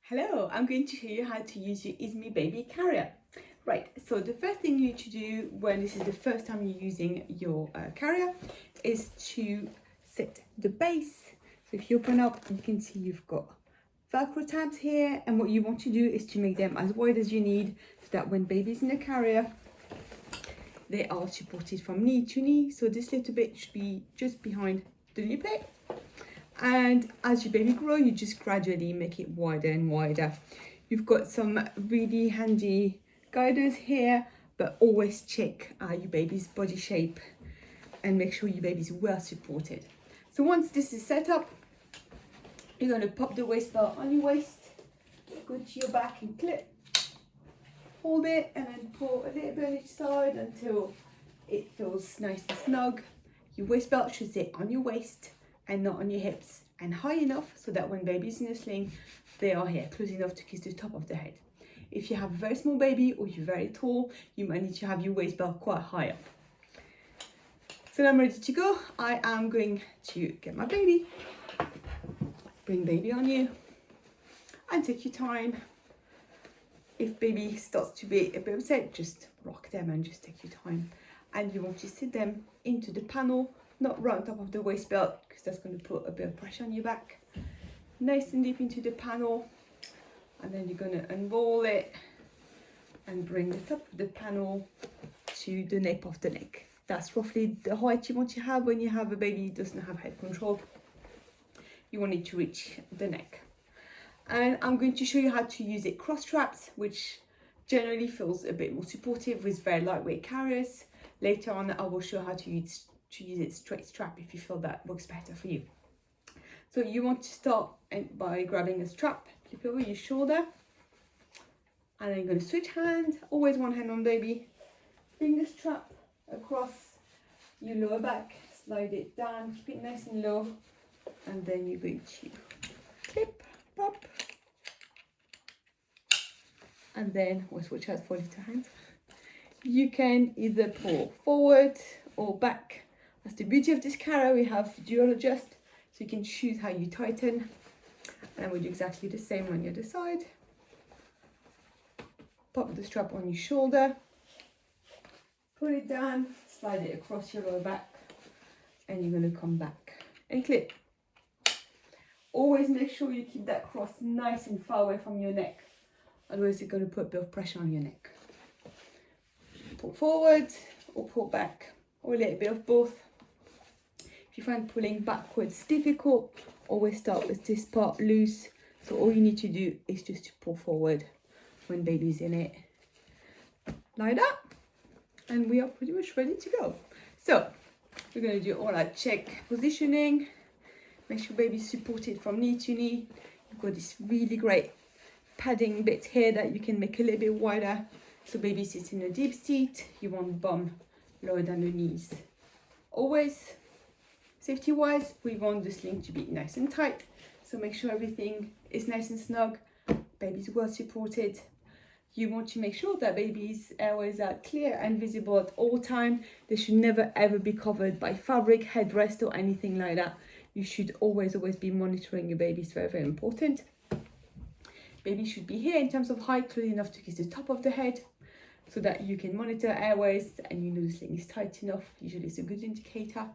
Hello, I'm going to show you how to use your Izmi baby carrier. Right, so the first thing you need to do when this is the first time you're using your carrier is to set the base. So if you open up, you can see you've got Velcro tabs here, and what you want to do is to make them as wide as you need so that when baby's in the carrier, they are supported from knee to knee. So this little bit should be just behind the knee plate. And as your baby grows, you just gradually make it wider and wider. You've got some really handy guiders here, but always check your baby's body shape and make sure your baby's well supported. So once this is set up, you're going to pop the waist belt on your waist, go to your back and clip, hold it, and then pull a little bit on each side until it feels nice and snug. Your waist belt should sit on your waist and not on your hips, and high enough so that when baby's in a sling, they are here, close enough to kiss the top of the head. If you have a very small baby or you're very tall, you might need to have your waist belt quite high up. So I'm ready to go. I am going to get my baby, bring baby on you, and take your time. If baby starts to be a bit upset, just rock them and just take your time. And you want to sit them into the panel, not right on top of the waist belt, because that's going to put a bit of pressure on your back. Nice and deep into the panel, and then you're going to unroll it and bring the top of the panel to the nape of the neck. That's roughly the height you want to have when you have a baby who doesn't have head control. You want it to reach the neck. And I'm going to show you how to use it cross-strapped, which generally feels a bit more supportive with very lightweight carriers. Later on, I will show how to use it straight strap if you feel that works better for you. So you want to start by grabbing a strap, flip over your shoulder, and then you're going to switch hands. Always one hand on baby. Bring the strap across your lower back, slide it down, keep it nice and low, and then you're going to clip, pop, and then we'll switch out for little hands. You can either pull forward or back. That's the beauty of this carrier. We have dual adjust, so you can choose how you tighten, and we'll do exactly the same on the other side. Pop the strap on your shoulder, pull it down, slide it across your lower back, and you're going to come back and clip. Always make sure you keep that cross nice and far away from your neck, otherwise it's going to put a bit of pressure on your neck. Pull forward or pull back, or a little bit of both. If you find pulling backwards difficult, always start with this part loose. So all you need to do is just to pull forward when baby's in it, like that, and we are pretty much ready to go. So we're going to do all our check positioning, make sure baby's supported from knee to knee. You've got this really great padding bit here that you can make a little bit wider, so baby sits in a deep seat. You want bum lower than the knees. Always, safety wise, we want the sling to be nice and tight, so make sure everything is nice and snug, baby's well supported. You want to make sure that baby's airways are clear and visible at all time. They should never ever be covered by fabric, headrest or anything like that. You should always be monitoring your baby. It's very, very important. Baby should be here in terms of height, close enough to kiss the top of the head, so that you can monitor airways and you know the sling is tight enough. Usually it's a good indicator.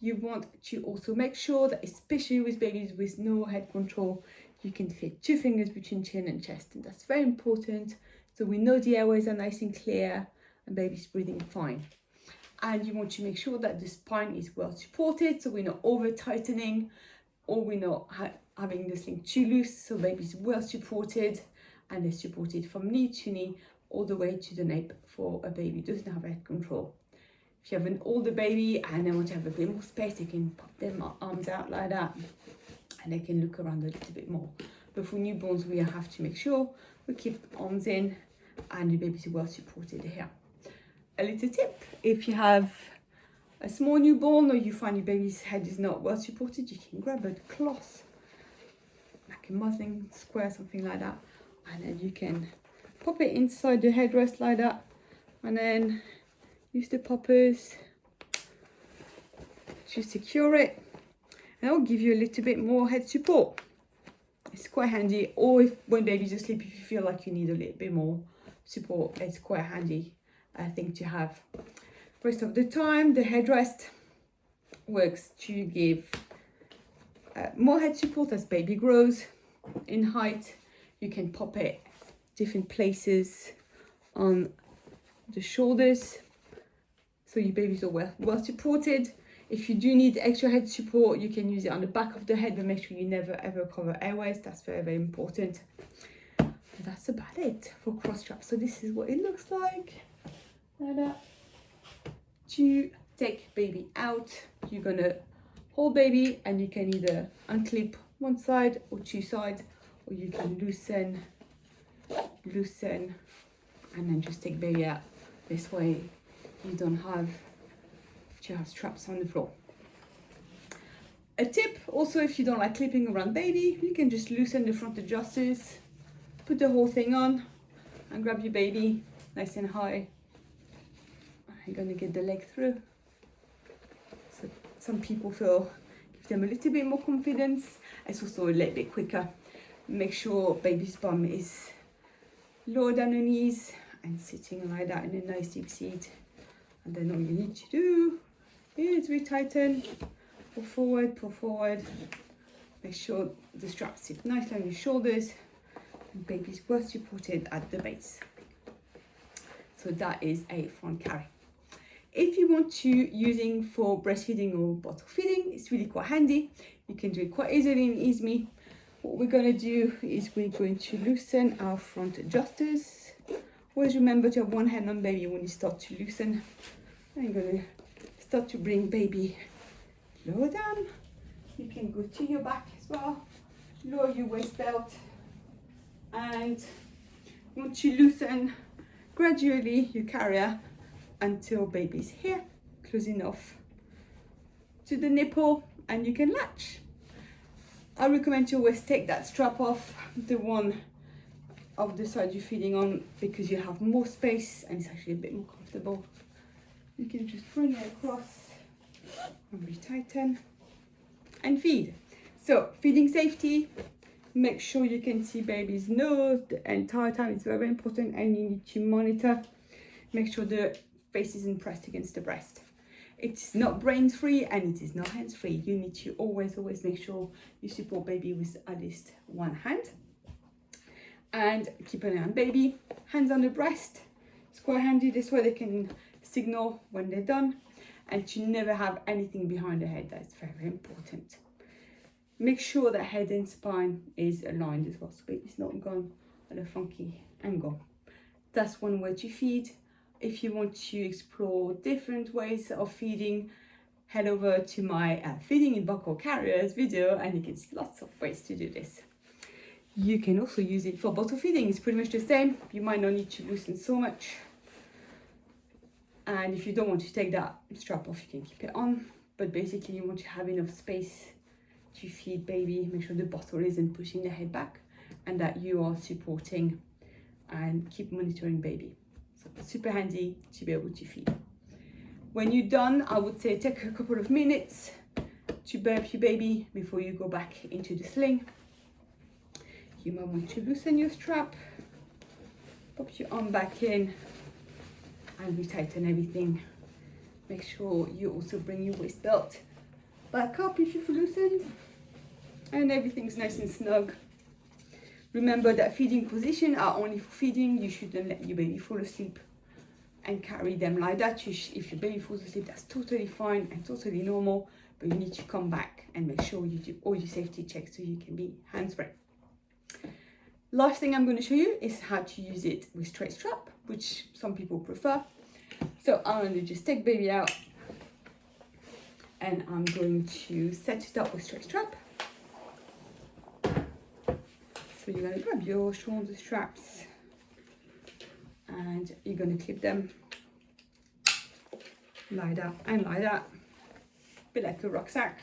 You want to also make sure that, especially with babies with no head control, you can fit 2 fingers between chin and chest, and that's very important, so we know the airways are nice and clear and baby's breathing fine. And you want to make sure that the spine is well supported, so we're not over tightening or we're not having the sling too loose, so baby's well supported and they're supported from knee to knee all the way to the nape for a baby who doesn't have head control. If you have an older baby and they want to have a bit more space, they can pop their arms out like that and they can look around a little bit more. But for newborns, we have to make sure we keep arms in and the baby's well supported here. A little tip: if you have a small newborn or you find your baby's head is not well supported, you can grab a cloth, like a muslin square, something like that, and then you can pop it inside the headrest like that, and then use the poppers to secure it, and that will give you a little bit more head support. It's quite handy, or if when baby's asleep, if you feel like you need a little bit more support, it's quite handy thing to have. Rest of the time, the headrest works to give more head support as baby grows in height. You can pop it different places on the shoulders, so your babies are well supported. If you do need extra head support, you can use it on the back of the head, but make sure you never ever cover airways. That's very, very important. And that's about it for cross straps. So this is what it looks like. To take baby out, you're gonna hold baby, and you can either unclip one side or two sides, or you can loosen, and then just take baby out. This way you don't have to have straps on the floor. A tip also, if you don't like clipping around baby, you can just loosen the front adjusters, put the whole thing on, and grab your baby nice and high. You're gonna get the leg through. So some people feel, give them a little bit more confidence. It's also a little bit quicker. Make sure baby's bum is lower than the knees and sitting like that in a nice deep seat. And then all you need to do is retighten, pull forward. Make sure the straps sit nicely on your shoulders, and baby's well supported at the base. So that is a front carry. If you want to using for breastfeeding or bottle feeding, it's really quite handy. You can do it quite easily in Izmi. What we're going to do is we're going to loosen our front adjusters. Always remember to have one hand on baby when you start to loosen. And you're going to start to bring baby lower down. You can go to your back as well. Lower your waist belt. And once you loosen gradually your carrier until baby's here, close enough to the nipple, and you can latch. I recommend to always take that strap off, the one of the side you're feeding on, because you have more space and it's actually a bit more comfortable. You can just bring it across and retighten and feed. So feeding safety, make sure you can see baby's nose the entire time. It's very, very important, and you need to monitor. Make sure the face isn't pressed against the breast. It's not brain free and it is not hands free. You need to always make sure you support baby with at least one hand. And keep an eye on baby. Hands on the breast. It's quite handy. This way they can signal when they're done. And to never have anything behind the head. That's very, very important. Make sure that head and spine is aligned as well, so baby's not gone at a funky angle. That's one way to feed. If you want to explore different ways of feeding, head over to my feeding in buckle carriers video, and you can see lots of ways to do this. You can also use it for bottle feeding. It's pretty much the same. You might not need to loosen so much. And if you don't want to take that strap off, you can keep it on. But basically you want to have enough space to feed baby. Make sure the bottle isn't pushing the head back, and that you are supporting and keep monitoring baby. So it's super handy to be able to feed. When you're done, I would say take a couple of minutes to burp your baby before you go back into the sling. You might want to loosen your strap, pop your arm back in, and retighten everything. Make sure you also bring your waist belt back up if you've loosened, and everything's nice and snug. Remember that feeding position are only for feeding. You shouldn't let your baby fall asleep and carry them like that. If your baby falls asleep, that's totally fine and totally normal, but you need to come back and make sure you do all your safety checks so you can be hands-free. Last thing I'm going to show you is how to use it with straight strap, which some people prefer. So I'm going to just take baby out, and I'm going to set it up with straight strap. So you're going to grab your shoulder straps and you're going to clip them like that and like that, a bit like a rucksack.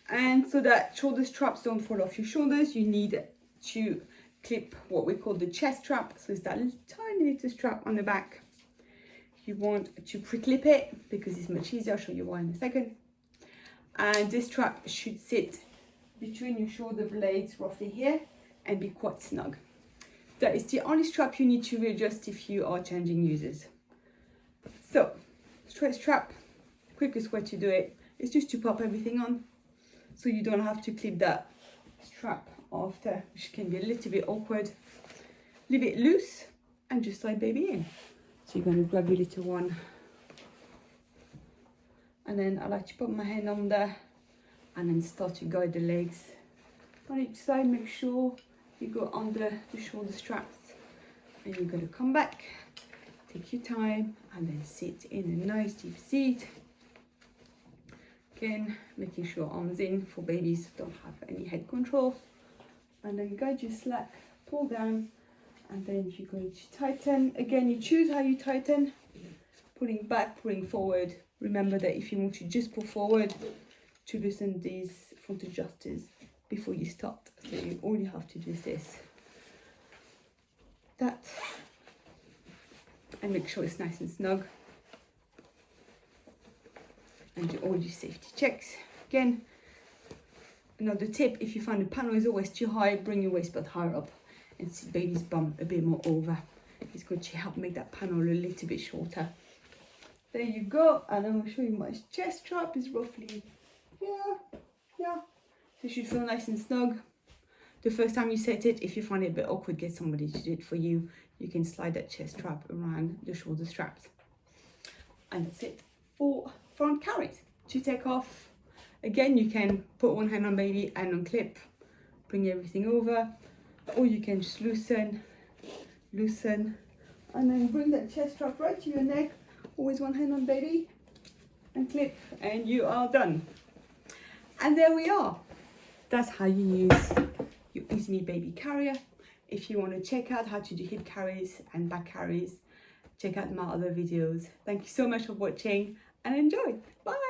And so that shoulder straps don't fall off your shoulders, you need to clip what we call the chest strap. So it's that tiny little strap on the back. You want to pre-clip it because it's much easier. I'll show you why in a second. And this strap should sit between your shoulder blades, roughly here, and be quite snug. That is the only strap you need to readjust if you are changing users. So, straight strap, quickest way to do it is just to pop everything on, so you don't have to clip that strap after, which can be a little bit awkward. Leave it loose and just slide baby in. So you're going to grab your little one, and then I like to put my hand on there and then start to guide the legs on each side. Make sure you go under the shoulder straps, and you're going to come back, take your time, and then sit in a nice deep seat. Again, making sure arms in for babies don't have any head control, and then guide your slack, pull down, and then you're going to tighten. Again, you choose how you tighten, pulling back, pulling forward. Remember that if you want to just pull forward to loosen these front adjusters before you start. So all you have to do is this, that, and make sure it's nice and snug. And do all your safety checks. Again, another tip, if you find the panel is always too high, bring your waistband higher up and sit baby's bum a bit more over. It's going to help make that panel a little bit shorter. There you go, and I'm going to show you my chest strap is roughly here. So it should feel nice and snug. The first time you set it, if you find it a bit awkward, get somebody to do it for you. You can slide that chest strap around the shoulder straps. And that's it for front carries. To take off, again, you can put one hand on baby and unclip, bring everything over, or you can just loosen, and then bring that chest strap right to your neck. Always one hand on baby and clip, and you are done. And there we are. That's how you use your Izmi baby carrier. If you want to check out how to do hip carries and back carries, check out my other videos. Thank you so much for watching and enjoy. Bye.